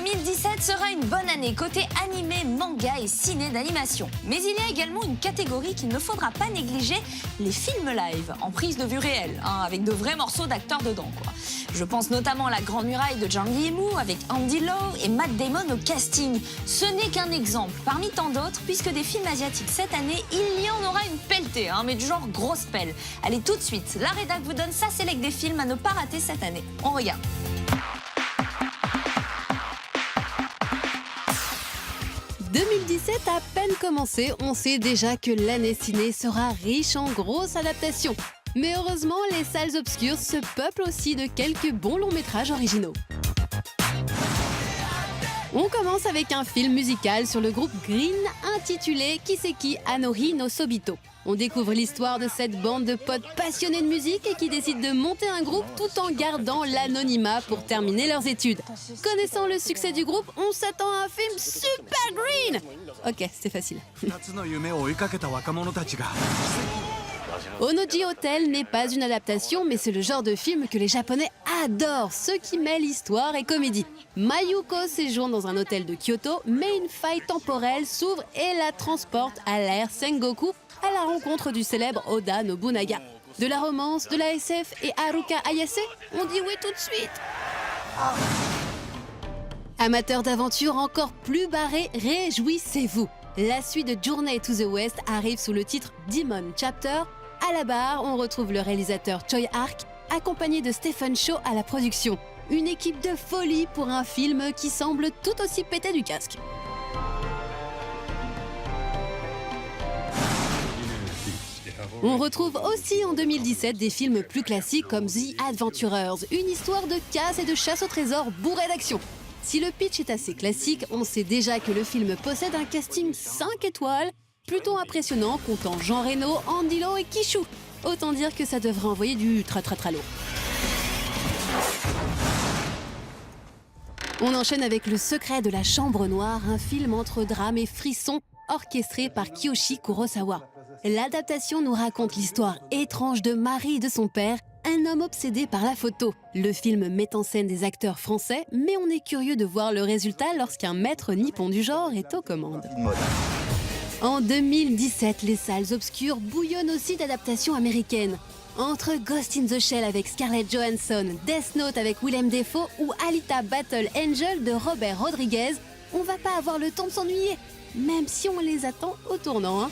2017 sera une bonne année côté animé, manga et ciné d'animation. Mais il y a également une catégorie qu'il ne faudra pas négliger, les films live, en prise de vue réelle, avec de vrais morceaux d'acteurs dedans, quoi. Je pense notamment à La Grande Muraille de Zhang Yimou avec Andy Lau et Matt Damon au casting. Ce n'est qu'un exemple parmi tant d'autres, puisque des films asiatiques cette année, il y en aura une pelletée, mais du genre grosse pelle. Allez, tout de suite, la rédac vous donne sa sélection des films à ne pas rater cette année. On regarde. « 2017 a peine commencé, on sait déjà que l'année ciné sera riche en grosses adaptations. Mais heureusement, les salles obscures se peuplent aussi de quelques bons longs métrages originaux. On commence avec un film musical sur le groupe Green intitulé Kiseki Anori no Sobito. On découvre l'histoire de cette bande de potes passionnés de musique et qui décident de monter un groupe tout en gardant l'anonymat pour terminer leurs études. Connaissant le succès du groupe, on s'attend à un film super green. Ok, c'est facile. Onoji Hotel n'est pas une adaptation, mais c'est le genre de film que les Japonais adorent, ceux qui mêlent histoire et comédie. Mayuko séjourne dans un hôtel de Kyoto, mais une faille temporelle s'ouvre et la transporte à l'ère Sengoku, à la rencontre du célèbre Oda Nobunaga. De la romance, de la SF et Haruka Ayase, on dit oui tout de suite. Amateurs d'aventure encore plus barrés, réjouissez-vous. La suite de Journey to the West arrive sous le titre Demon Chapter. À la barre, on retrouve le réalisateur Choi Ark, accompagné de Stephen Chow à la production. Une équipe de folie pour un film qui semble tout aussi pété du casque. On retrouve aussi en 2017 des films plus classiques comme The Adventurers, une histoire de casse et de chasse au trésor bourrée d'action. Si le pitch est assez classique, on sait déjà que le film possède un casting 5 étoiles, plutôt impressionnant, comptant Jean Reno, Andy Lau et Kishu. Autant dire que ça devrait envoyer du tra lourd. On enchaîne avec Le Secret de la Chambre Noire, un film entre drame et frisson, orchestré par Kiyoshi Kurosawa. L'adaptation nous raconte l'histoire étrange de Marie et de son père, un homme obsédé par la photo. Le film met en scène des acteurs français, mais on est curieux de voir le résultat lorsqu'un maître nippon du genre est aux commandes. En 2017, les salles obscures bouillonnent aussi d'adaptations américaines. Entre Ghost in the Shell avec Scarlett Johansson, Death Note avec Willem Dafoe ou Alita Battle Angel de Robert Rodriguez, on va pas avoir le temps de s'ennuyer, même si on les attend au tournant,